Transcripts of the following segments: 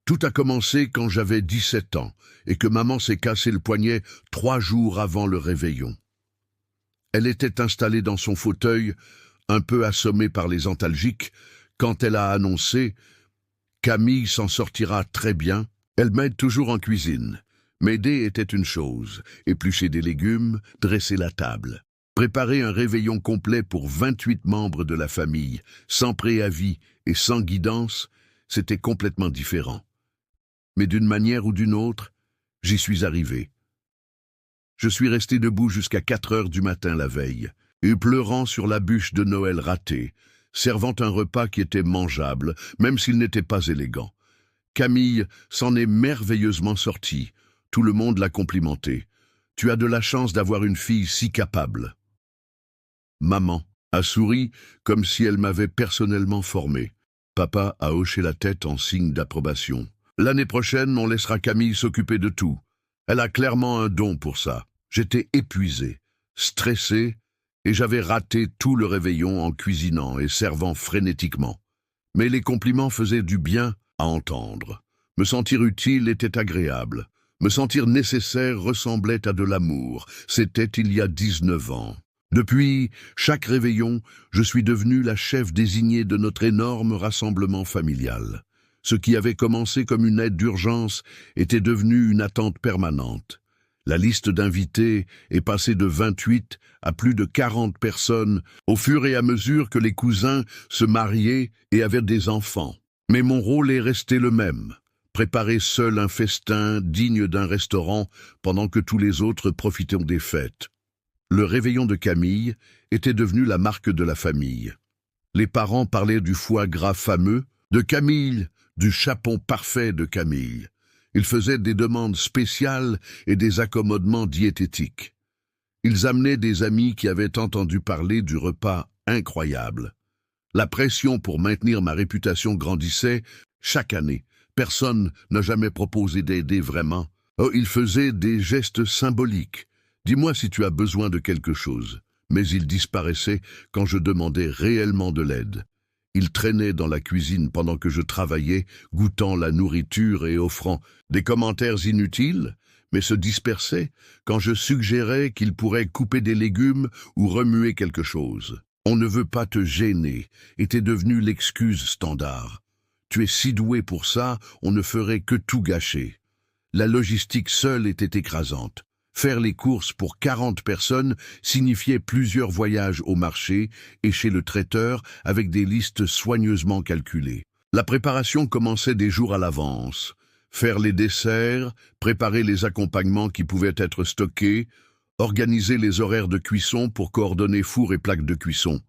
Tout a commencé quand j'avais 17 ans et que maman s'est cassé le poignet 3 jours avant le réveillon. Elle était installée dans son fauteuil, un peu assommée par les antalgiques, quand elle a annoncé « Camille s'en sortira très bien, elle m'aide toujours en cuisine ». M'aider était une chose, éplucher des légumes, dresser la table. Préparer un réveillon complet pour 28 membres de la famille, sans préavis et sans guidance, c'était complètement différent. Mais d'une manière ou d'une autre, j'y suis arrivé. Je suis resté debout jusqu'à 4 heures du matin la veille, et pleurant sur la bûche de Noël ratée, servant un repas qui était mangeable, même s'il n'était pas élégant. Camille s'en est merveilleusement sortie. Tout le monde l'a complimenté. « Tu as de la chance d'avoir une fille si capable. » Maman a souri comme si elle m'avait personnellement formé. Papa a hoché la tête en signe d'approbation. « L'année prochaine, on laissera Camille s'occuper de tout. Elle a clairement un don pour ça. » J'étais épuisé, stressé, et j'avais raté tout le réveillon en cuisinant et servant frénétiquement. Mais les compliments faisaient du bien à entendre. Me sentir utile était agréable. Me sentir nécessaire ressemblait à de l'amour. C'était il y a 19 ans. Depuis chaque réveillon, je suis devenu la chef désignée de notre énorme rassemblement familial. Ce qui avait commencé comme une aide d'urgence était devenu une attente permanente. La liste d'invités est passée de 28 à plus de 40 personnes au fur et à mesure que les cousins se mariaient et avaient des enfants. Mais mon rôle est resté le même. Préparer seul un festin digne d'un restaurant pendant que tous les autres profitaient des fêtes. Le réveillon de Camille était devenu la marque de la famille. Les parents parlaient du foie gras fameux de Camille, du chapon parfait de Camille. Ils faisaient des demandes spéciales et des accommodements diététiques. Ils amenaient des amis qui avaient entendu parler du repas incroyable. La pression pour maintenir ma réputation grandissait chaque année. Personne n'a jamais proposé d'aider vraiment. Oh, il faisait des gestes symboliques. Dis-moi si tu as besoin de quelque chose. Mais il disparaissait quand je demandais réellement de l'aide. Il traînait dans la cuisine pendant que je travaillais, goûtant la nourriture et offrant des commentaires inutiles, mais se dispersait quand je suggérais qu'il pourrait couper des légumes ou remuer quelque chose. « On ne veut pas te gêner » était devenu l'excuse standard. Tu es si doué pour ça, on ne ferait que tout gâcher. La logistique seule était écrasante. Faire les courses pour 40 personnes signifiait plusieurs voyages au marché et chez le traiteur avec des listes soigneusement calculées. La préparation commençait des jours à l'avance. Faire les desserts, préparer les accompagnements qui pouvaient être stockés, organiser les horaires de cuisson pour coordonner four et plaques de cuisson.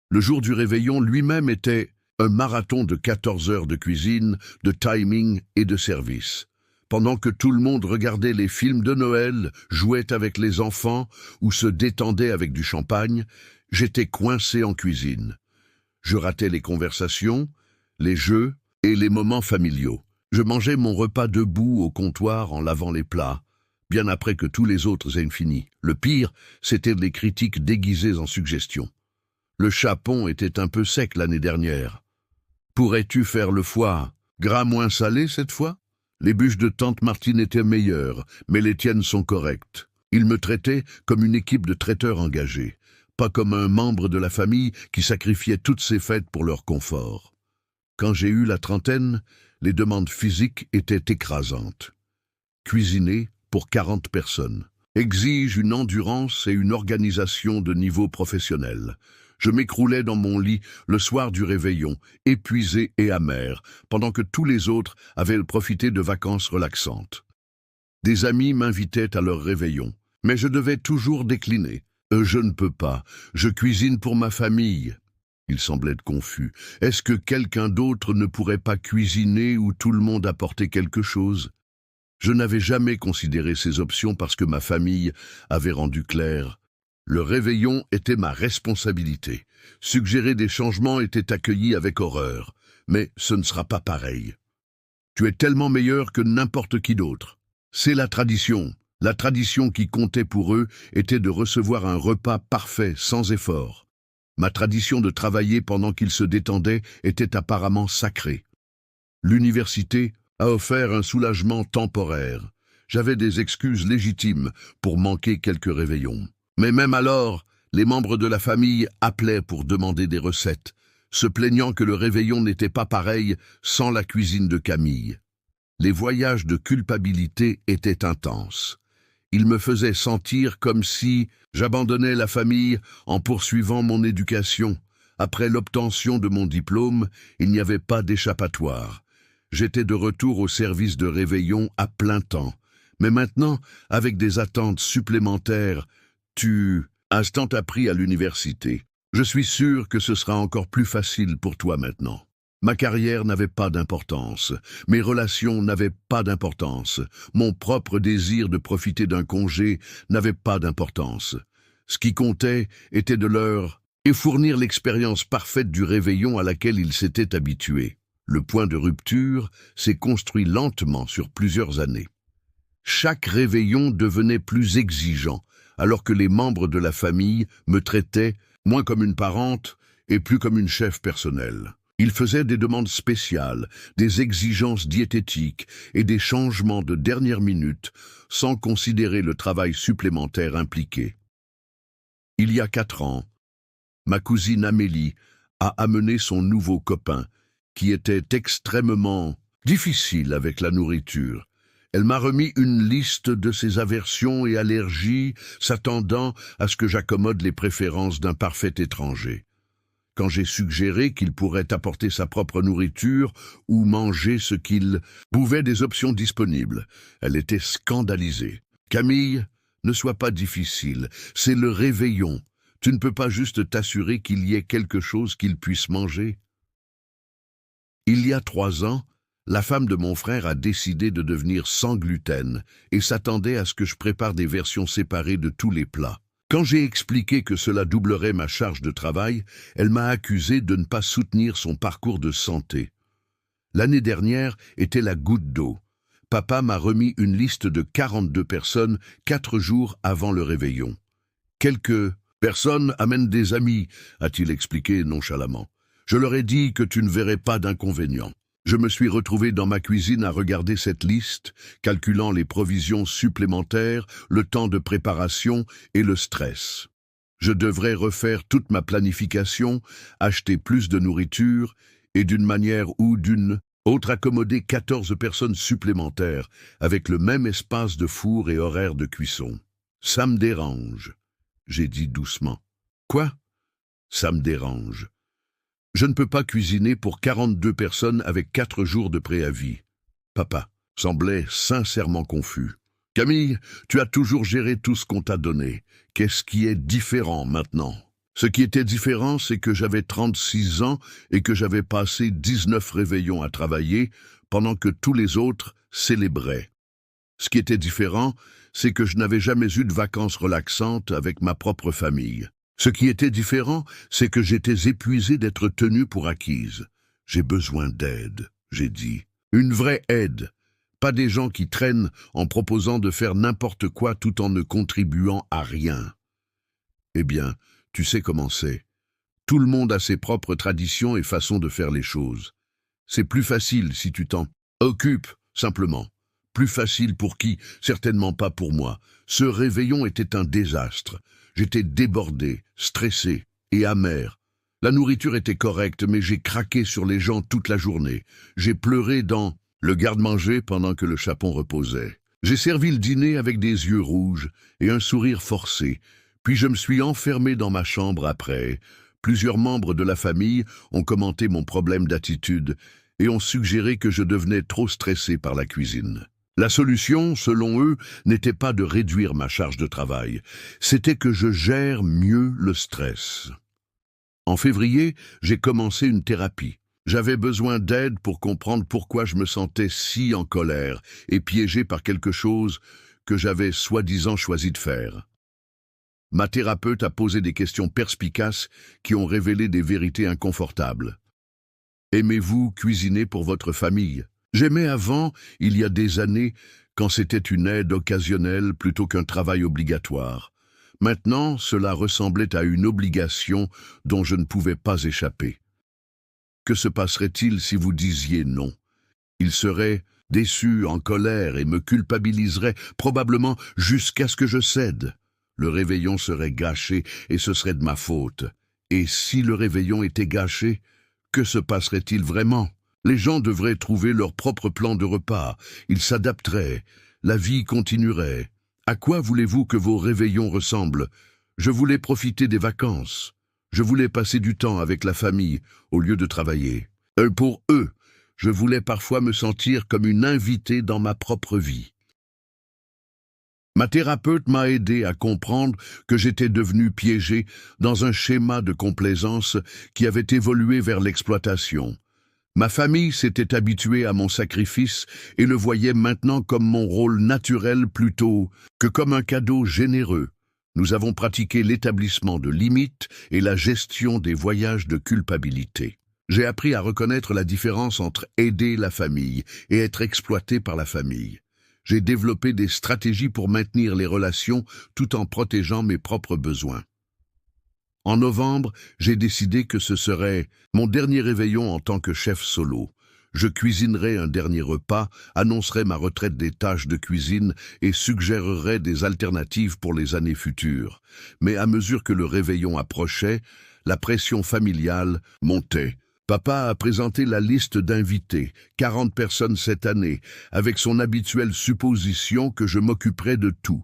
Le jour du réveillon lui-même était un marathon de 14 heures de cuisine, de timing et de service. Pendant que tout le monde regardait les films de Noël, jouait avec les enfants ou se détendait avec du champagne, j'étais coincé en cuisine. Je ratais les conversations, les jeux et les moments familiaux. Je mangeais mon repas debout au comptoir en lavant les plats, bien après que tous les autres aient fini. Le pire, c'était les critiques déguisées en suggestions. Le chapon était un peu sec l'année dernière. Pourrais-tu faire le foie gras moins salé cette fois? Les bûches de tante Martine étaient meilleures, mais les tiennes sont correctes. Ils me traitaient comme une équipe de traiteurs engagés, pas comme un membre de la famille qui sacrifiait toutes ses fêtes pour leur confort. Quand j'ai eu la trentaine, les demandes physiques étaient écrasantes. Cuisiner pour 40 personnes exige une endurance et une organisation de niveau professionnel. Je m'écroulais dans mon lit le soir du réveillon, épuisé et amer, pendant que tous les autres avaient profité de vacances relaxantes. Des amis m'invitaient à leur réveillon, mais je devais toujours décliner. Je ne peux pas, je cuisine pour ma famille. Ils semblaient confus. Est-ce que quelqu'un d'autre ne pourrait pas cuisiner ou tout le monde apporter quelque chose? Je n'avais jamais considéré ces options parce que ma famille avait rendu clair. Le réveillon était ma responsabilité. Suggérer des changements était accueilli avec horreur. Mais ce ne sera pas pareil. Tu es tellement meilleur que n'importe qui d'autre. C'est la tradition. La tradition qui comptait pour eux était de recevoir un repas parfait, sans effort. Ma tradition de travailler pendant qu'ils se détendaient était apparemment sacrée. L'université a offert un soulagement temporaire. J'avais des excuses légitimes pour manquer quelques réveillons. Mais même alors, les membres de la famille appelaient pour demander des recettes, se plaignant que le réveillon n'était pas pareil sans la cuisine de Camille. Les voyages de culpabilité étaient intenses. Ils me faisaient sentir comme si j'abandonnais la famille en poursuivant mon éducation. Après l'obtention de mon diplôme, il n'y avait pas d'échappatoire. J'étais de retour au service de réveillon à plein temps. Mais maintenant, avec des attentes supplémentaires, instant appris à l'université. Je suis sûr que ce sera encore plus facile pour toi maintenant. Ma carrière n'avait pas d'importance, mes relations n'avaient pas d'importance, mon propre désir de profiter d'un congé n'avait pas d'importance. Ce qui comptait était de leur fournir l'expérience parfaite du réveillon à laquelle ils s'étaient habitués. Le point de rupture s'est construit lentement sur plusieurs années. Chaque réveillon devenait plus exigeant, alors que les membres de la famille me traitaient moins comme une parente et plus comme une chef personnelle. Ils faisaient des demandes spéciales, des exigences diététiques et des changements de dernière minute, sans considérer le travail supplémentaire impliqué. Il y a 4 ans, ma cousine Amélie a amené son nouveau copain, qui était extrêmement difficile avec la nourriture. Elle m'a remis une liste de ses aversions et allergies, s'attendant à ce que j'accommode les préférences d'un parfait étranger. Quand j'ai suggéré qu'il pourrait apporter sa propre nourriture ou manger ce qu'il pouvait des options disponibles, elle était scandalisée. « Camille, ne sois pas difficile, c'est le réveillon. Tu ne peux pas juste t'assurer qu'il y ait quelque chose qu'il puisse manger. » Il y a 3 ans, la femme de mon frère a décidé de devenir sans gluten et s'attendait à ce que je prépare des versions séparées de tous les plats. Quand j'ai expliqué que cela doublerait ma charge de travail, elle m'a accusé de ne pas soutenir son parcours de santé. L'année dernière était la goutte d'eau. Papa m'a remis une liste de 42 personnes 4 jours avant le réveillon. « Quelques personnes amènent des amis », a-t-il expliqué nonchalamment. Je leur ai dit que tu ne verrais pas d'inconvénient. Je me suis retrouvé dans ma cuisine à regarder cette liste, calculant les provisions supplémentaires, le temps de préparation et le stress. Je devrais refaire toute ma planification, acheter plus de nourriture et d'une manière ou d'une autre accommoder 14 personnes supplémentaires avec le même espace de four et horaire de cuisson. Ça me dérange, j'ai dit doucement. Quoi? Ça me dérange. Je ne peux pas cuisiner pour 42 personnes avec 4 jours de préavis. Papa semblait sincèrement confus. Camille, tu as toujours géré tout ce qu'on t'a donné. Qu'est-ce qui est différent maintenant? Ce qui était différent, c'est que j'avais 36 ans et que j'avais passé 19 réveillons à travailler pendant que tous les autres célébraient. Ce qui était différent, c'est que je n'avais jamais eu de vacances relaxantes avec ma propre famille. Ce qui était différent, c'est que j'étais épuisé d'être tenu pour acquise. J'ai besoin d'aide, j'ai dit. Une vraie aide. Pas des gens qui traînent en proposant de faire n'importe quoi tout en ne contribuant à rien. Eh bien, tu sais comment c'est. Tout le monde a ses propres traditions et façons de faire les choses. C'est plus facile si tu t'en occupes, simplement. Plus facile pour qui? Certainement pas pour moi. Ce réveillon était un désastre. J'étais débordé, stressé et amer. La nourriture était correcte, mais j'ai craqué sur les gens toute la journée. J'ai pleuré dans le garde-manger pendant que le chapon reposait. J'ai servi le dîner avec des yeux rouges et un sourire forcé. Puis je me suis enfermé dans ma chambre après. Plusieurs membres de la famille ont commenté mon problème d'attitude et ont suggéré que je devenais trop stressé par la cuisine. La solution, selon eux, n'était pas de réduire ma charge de travail, c'était que je gère mieux le stress. En février, j'ai commencé une thérapie. J'avais besoin d'aide pour comprendre pourquoi je me sentais si en colère et piégé par quelque chose que j'avais soi-disant choisi de faire. Ma thérapeute a posé des questions perspicaces qui ont révélé des vérités inconfortables. Aimez-vous cuisiner pour votre famille? J'aimais avant, il y a des années, quand c'était une aide occasionnelle plutôt qu'un travail obligatoire. Maintenant, cela ressemblait à une obligation dont je ne pouvais pas échapper. Que se passerait-il si vous disiez non? Il serait déçu, en colère et me culpabiliserait probablement jusqu'à ce que je cède. Le réveillon serait gâché et ce serait de ma faute. Et si le réveillon était gâché, que se passerait-il vraiment? Les gens devraient trouver leur propre plan de repas, ils s'adapteraient, la vie continuerait. À quoi voulez-vous que vos réveillons ressemblent? Je voulais profiter des vacances. Je voulais passer du temps avec la famille au lieu de travailler. Pour eux, je voulais parfois me sentir comme une invitée dans ma propre vie. Ma thérapeute m'a aidé à comprendre que j'étais devenu piégé dans un schéma de complaisance qui avait évolué vers l'exploitation. Ma famille s'était habituée à mon sacrifice et le voyait maintenant comme mon rôle naturel plutôt que comme un cadeau généreux. Nous avons pratiqué l'établissement de limites et la gestion des voyages de culpabilité. J'ai appris à reconnaître la différence entre aider la famille et être exploité par la famille. J'ai développé des stratégies pour maintenir les relations tout en protégeant mes propres besoins. En novembre, j'ai décidé que ce serait mon dernier réveillon en tant que chef solo. Je cuisinerai un dernier repas, annoncerai ma retraite des tâches de cuisine et suggérerai des alternatives pour les années futures. Mais à mesure que le réveillon approchait, la pression familiale montait. Papa a présenté la liste d'invités, 40 personnes cette année, avec son habituelle supposition que je m'occuperais de tout.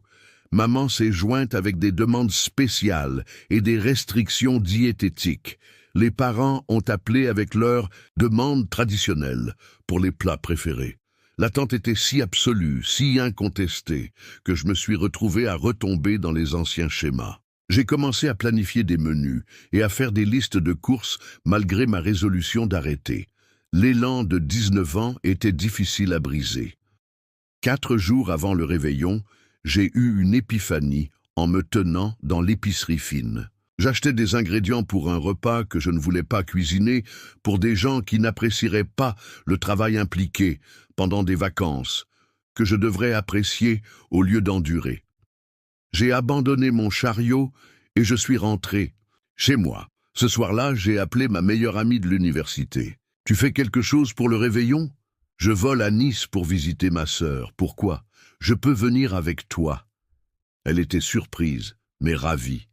Maman s'est jointe avec des demandes spéciales et des restrictions diététiques. Les parents ont appelé avec leurs demandes traditionnelles pour les plats préférés. L'attente était si absolue, si incontestée, que je me suis retrouvé à retomber dans les anciens schémas. J'ai commencé à planifier des menus et à faire des listes de courses malgré ma résolution d'arrêter. L'élan de 19 ans était difficile à briser. 4 jours avant le réveillon, j'ai eu une épiphanie en me tenant dans l'épicerie fine. J'achetais des ingrédients pour un repas que je ne voulais pas cuisiner pour des gens qui n'apprécieraient pas le travail impliqué pendant des vacances, que je devrais apprécier au lieu d'endurer. J'ai abandonné mon chariot et je suis rentré chez moi. Ce soir-là, j'ai appelé ma meilleure amie de l'université. « Tu fais quelque chose pour le réveillon ? Je vole à Nice pour visiter ma sœur. Pourquoi ? Je peux venir avec toi. » Elle était surprise, mais ravie.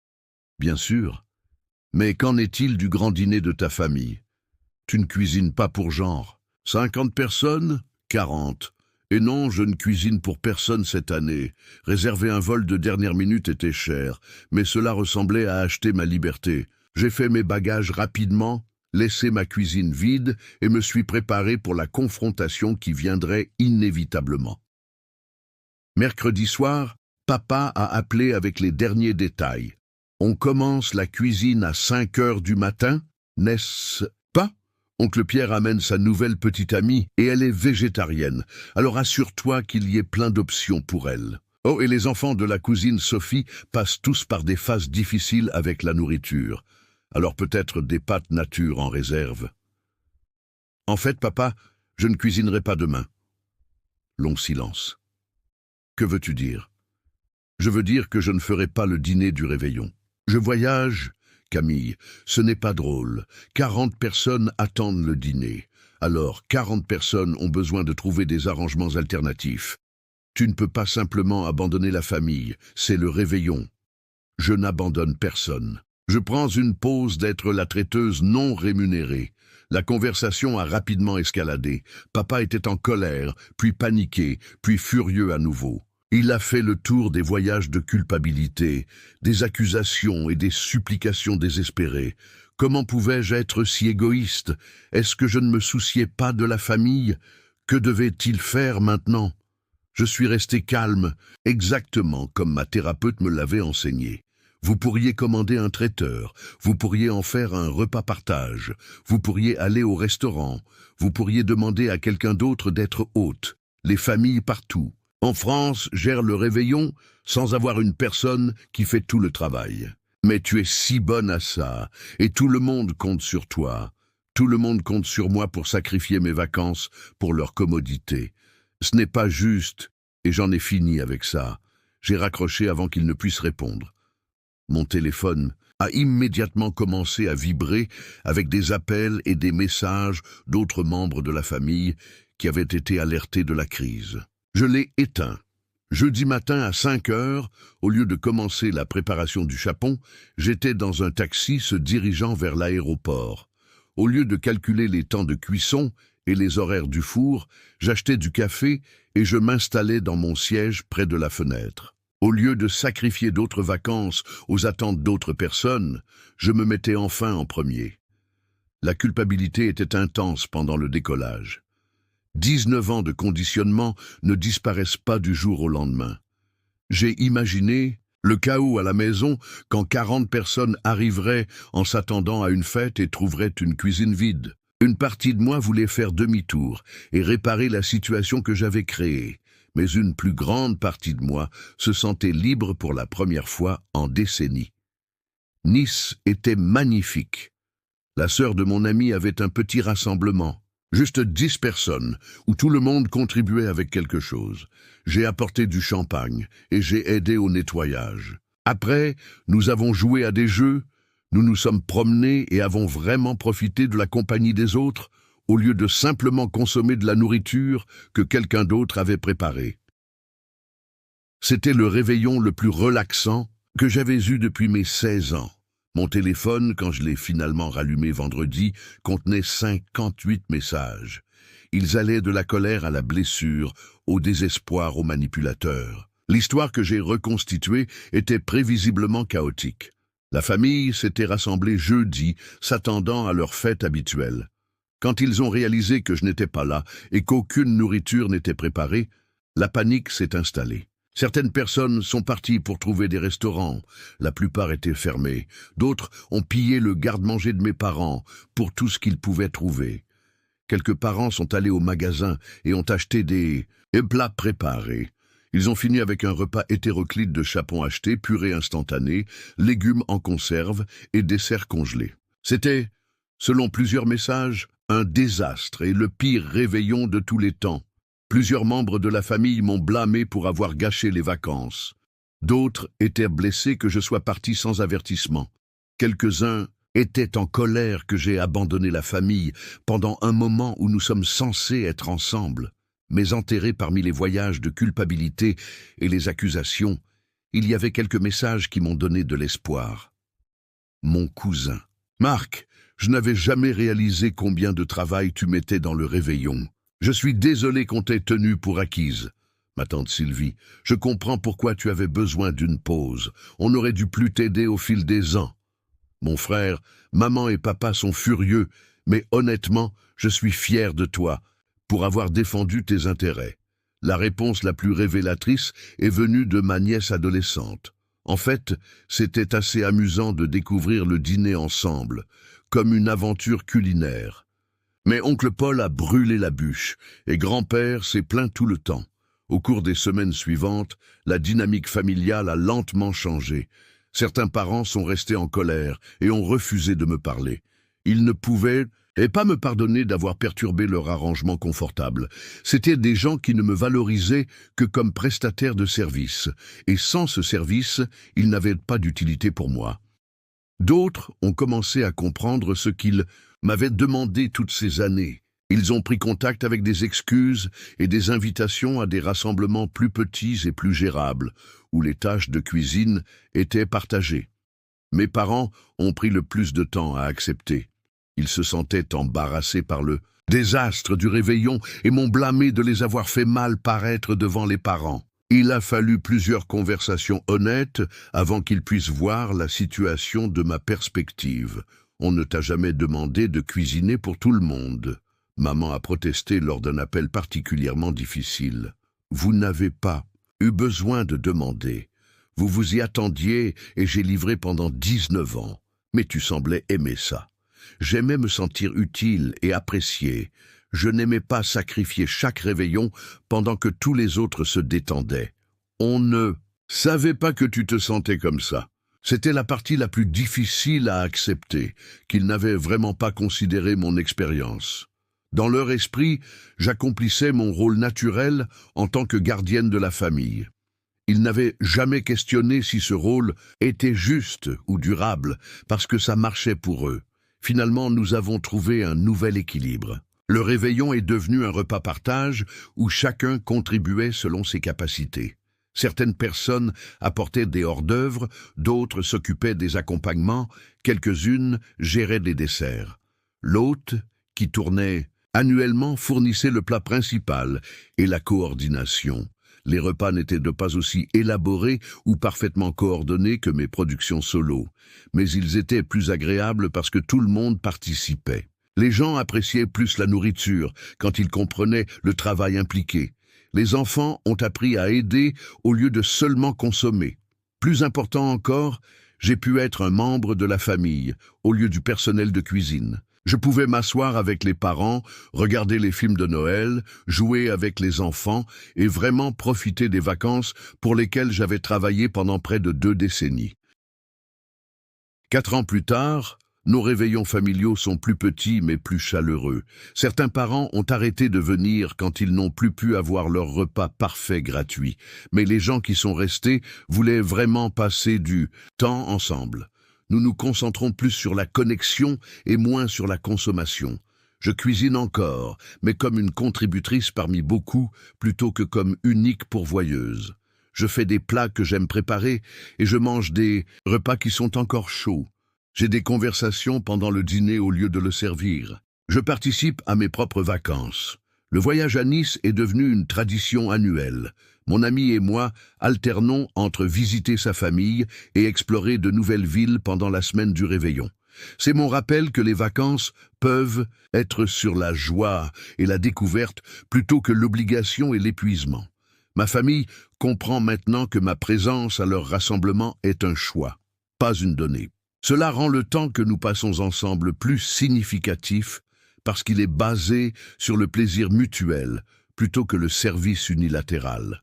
« Bien sûr. Mais qu'en est-il du grand dîner de ta famille ? Tu ne cuisines pas pour genre. 50 personnes ? 40. Et non, je ne cuisine pour personne cette année. Réserver un vol de dernière minute était cher, mais cela ressemblait à acheter ma liberté. J'ai fait mes bagages rapidement, laissé ma cuisine vide et me suis préparé pour la confrontation qui viendrait inévitablement. Mercredi soir, papa a appelé avec les derniers détails. On commence la cuisine à 5 heures du matin, n'est-ce pas ? Oncle Pierre amène sa nouvelle petite amie et elle est végétarienne, alors assure-toi qu'il y ait plein d'options pour elle. Oh, et les enfants de la cousine Sophie passent tous par des phases difficiles avec la nourriture, alors peut-être des pâtes nature en réserve. En fait, papa, je ne cuisinerai pas demain. Long silence. Que veux-tu dire ? Je veux dire que je ne ferai pas le dîner du réveillon. Je voyage, Camille, ce n'est pas drôle. 40 personnes attendent le dîner. Alors, 40 personnes ont besoin de trouver des arrangements alternatifs. Tu ne peux pas simplement abandonner la famille, c'est le réveillon. Je n'abandonne personne. Je prends une pause d'être la traiteuse non rémunérée. La conversation a rapidement escaladé. Papa était en colère, puis paniqué, puis furieux à nouveau. Il a fait le tour des voyages de culpabilité, des accusations et des supplications désespérées. Comment pouvais-je être si égoïste? Est-ce que je ne me souciais pas de la famille? Que devait-il faire maintenant? Je suis resté calme, exactement comme ma thérapeute me l'avait enseigné. Vous pourriez commander un traiteur, vous pourriez en faire un repas partage, vous pourriez aller au restaurant, vous pourriez demander à quelqu'un d'autre d'être hôte. Les familles partout. En France, gère le réveillon sans avoir une personne qui fait tout le travail. Mais tu es si bonne à ça, et tout le monde compte sur toi. Tout le monde compte sur moi pour sacrifier mes vacances pour leur commodité. Ce n'est pas juste, et j'en ai fini avec ça. J'ai raccroché avant qu'il ne puisse répondre. Mon téléphone a immédiatement commencé à vibrer avec des appels et des messages d'autres membres de la famille qui avaient été alertés de la crise. Je l'ai éteint. Jeudi matin à 5 heures, au lieu de commencer la préparation du chapon, j'étais dans un taxi se dirigeant vers l'aéroport. Au lieu de calculer les temps de cuisson et les horaires du four, j'achetais du café et je m'installais dans mon siège près de la fenêtre. Au lieu de sacrifier d'autres vacances aux attentes d'autres personnes, je me mettais enfin en premier. La culpabilité était intense pendant le décollage. 19 ans de conditionnement ne disparaissent pas du jour au lendemain. J'ai imaginé le chaos à la maison quand 40 personnes arriveraient en s'attendant à une fête et trouveraient une cuisine vide. Une partie de moi voulait faire demi-tour et réparer la situation que j'avais créée. Mais une plus grande partie de moi se sentait libre pour la première fois en décennies. Nice était magnifique. La sœur de mon ami avait un petit rassemblement, juste 10 personnes, où tout le monde contribuait avec quelque chose. J'ai apporté du champagne et j'ai aidé au nettoyage. Après, nous avons joué à des jeux, nous nous sommes promenés et avons vraiment profité de la compagnie des autres, au lieu de simplement consommer de la nourriture que quelqu'un d'autre avait préparée. C'était le réveillon le plus relaxant que j'avais eu depuis mes 16 ans. Mon téléphone, quand je l'ai finalement rallumé vendredi, contenait 58 messages. Ils allaient de la colère à la blessure, au désespoir au manipulateur. L'histoire que j'ai reconstituée était prévisiblement chaotique. La famille s'était rassemblée jeudi, s'attendant à leur fête habituelle. Quand ils ont réalisé que je n'étais pas là et qu'aucune nourriture n'était préparée, la panique s'est installée. Certaines personnes sont parties pour trouver des restaurants. La plupart étaient fermés. D'autres ont pillé le garde-manger de mes parents pour tout ce qu'ils pouvaient trouver. Quelques parents sont allés au magasin et ont acheté des plats préparés. Ils ont fini avec un repas hétéroclite de chapon acheté, purée instantanée, légumes en conserve et desserts congelés. C'était, selon plusieurs messages, un désastre et le pire réveillon de tous les temps. Plusieurs membres de la famille m'ont blâmé pour avoir gâché les vacances. D'autres étaient blessés que je sois parti sans avertissement. Quelques-uns étaient en colère que j'ai abandonné la famille pendant un moment où nous sommes censés être ensemble. Mais enterrés parmi les voyages de culpabilité et les accusations, il y avait quelques messages qui m'ont donné de l'espoir. Mon cousin. Marc, je n'avais jamais réalisé combien de travail tu mettais dans le réveillon. Je suis désolé qu'on t'ait tenu pour acquise. Ma tante Sylvie, je comprends pourquoi tu avais besoin d'une pause. On aurait dû plus t'aider au fil des ans. Mon frère, maman et papa sont furieux, mais honnêtement, je suis fier de toi pour avoir défendu tes intérêts. La réponse la plus révélatrice est venue de ma nièce adolescente. En fait, c'était assez amusant de découvrir le dîner ensemble, comme une aventure culinaire. Mais oncle Paul a brûlé la bûche, et grand-père s'est plaint tout le temps. Au cours des semaines suivantes, la dynamique familiale a lentement changé. Certains parents sont restés en colère et ont refusé de me parler. Ils ne pouvaient pas me pardonner d'avoir perturbé leur arrangement confortable. C'étaient des gens qui ne me valorisaient que comme prestataire de service, et sans ce service, ils n'avaient pas d'utilité pour moi. D'autres ont commencé à comprendre ce qu'ils m'avaient demandé toutes ces années. Ils ont pris contact avec des excuses et des invitations à des rassemblements plus petits et plus gérables, où les tâches de cuisine étaient partagées. Mes parents ont pris le plus de temps à accepter. Ils se sentaient embarrassés par le désastre du réveillon et m'ont blâmé de les avoir fait mal paraître devant les parents. Il a fallu plusieurs conversations honnêtes avant qu'ils puissent voir la situation de ma perspective. On ne t'a jamais demandé de cuisiner pour tout le monde. Maman a protesté lors d'un appel particulièrement difficile. Vous n'avez pas eu besoin de demander. Vous vous y attendiez et j'ai livré pendant 19 ans. Mais tu semblais aimer ça. J'aimais me sentir utile et apprécié. Je n'aimais pas sacrifier chaque réveillon pendant que tous les autres se détendaient. On ne savait pas que tu te sentais comme ça. C'était la partie la plus difficile à accepter, qu'ils n'avaient vraiment pas considéré mon expérience. Dans leur esprit, j'accomplissais mon rôle naturel en tant que gardienne de la famille. Ils n'avaient jamais questionné si ce rôle était juste ou durable, parce que ça marchait pour eux. Finalement, nous avons trouvé un nouvel équilibre. Le réveillon est devenu un repas partage où chacun contribuait selon ses capacités. Certaines personnes apportaient des hors-d'œuvre, d'autres s'occupaient des accompagnements, quelques-unes géraient des desserts. L'hôte, qui tournait annuellement, fournissait le plat principal et la coordination. Les repas n'étaient pas aussi élaborés ou parfaitement coordonnés que mes productions solo, mais ils étaient plus agréables parce que tout le monde participait. Les gens appréciaient plus la nourriture quand ils comprenaient le travail impliqué. Les enfants ont appris à aider au lieu de seulement consommer. Plus important encore, j'ai pu être un membre de la famille au lieu du personnel de cuisine. Je pouvais m'asseoir avec les parents, regarder les films de Noël, jouer avec les enfants et vraiment profiter des vacances pour lesquelles j'avais travaillé pendant près de 2 décennies. 4 ans plus tard, nos réveillons familiaux sont plus petits mais plus chaleureux. Certains parents ont arrêté de venir quand ils n'ont plus pu avoir leur repas parfait gratuit. Mais les gens qui sont restés voulaient vraiment passer du temps ensemble. Nous nous concentrons plus sur la connexion et moins sur la consommation. Je cuisine encore, mais comme une contributrice parmi beaucoup, plutôt que comme unique pourvoyeuse. Je fais des plats que j'aime préparer et je mange des repas qui sont encore chauds. J'ai des conversations pendant le dîner au lieu de le servir. Je participe à mes propres vacances. Le voyage à Nice est devenu une tradition annuelle. Mon ami et moi alternons entre visiter sa famille et explorer de nouvelles villes pendant la semaine du réveillon. C'est mon rappel que les vacances peuvent être sur la joie et la découverte plutôt que l'obligation et l'épuisement. Ma famille comprend maintenant que ma présence à leur rassemblement est un choix, pas une donnée. Cela rend le temps que nous passons ensemble plus significatif parce qu'il est basé sur le plaisir mutuel plutôt que le service unilatéral.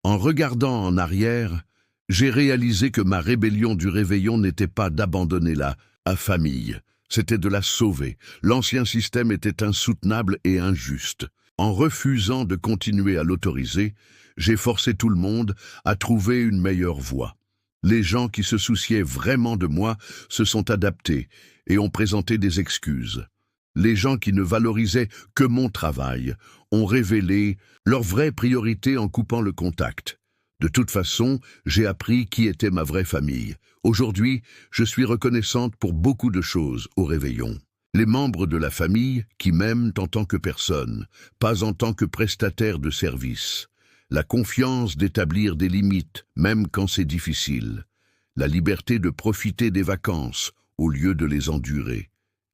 En regardant en arrière, j'ai réalisé que ma rébellion du réveillon n'était pas d'abandonner la famille, c'était de la sauver. L'ancien système était insoutenable et injuste. En refusant de continuer à l'autoriser, j'ai forcé tout le monde à trouver une meilleure voie. Les gens qui se souciaient vraiment de moi se sont adaptés et ont présenté des excuses. Les gens qui ne valorisaient que mon travail ont révélé leur vraie priorité en coupant le contact. De toute façon, j'ai appris qui était ma vraie famille. Aujourd'hui, je suis reconnaissante pour beaucoup de choses au réveillon. Les membres de la famille qui m'aiment en tant que personne, pas en tant que prestataire de service. La confiance d'établir des limites, même quand c'est difficile. La liberté de profiter des vacances au lieu de les endurer.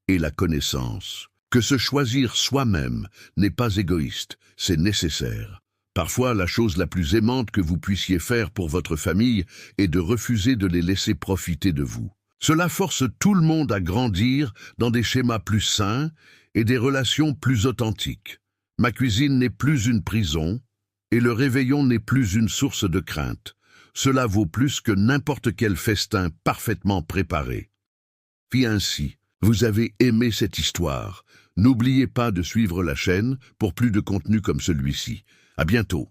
Et la connaissance. Que se choisir soi-même n'est pas égoïste, c'est nécessaire. Parfois, la chose la plus aimante que vous puissiez faire pour votre famille est de refuser de les laisser profiter de vous. Cela force tout le monde à grandir dans des schémas plus sains et des relations plus authentiques. Ma cuisine n'est plus une prison et le réveillon n'est plus une source de crainte. Cela vaut plus que n'importe quel festin parfaitement préparé. Puis ainsi, vous avez aimé cette histoire. N'oubliez pas de suivre la chaîne pour plus de contenu comme celui-ci. À bientôt.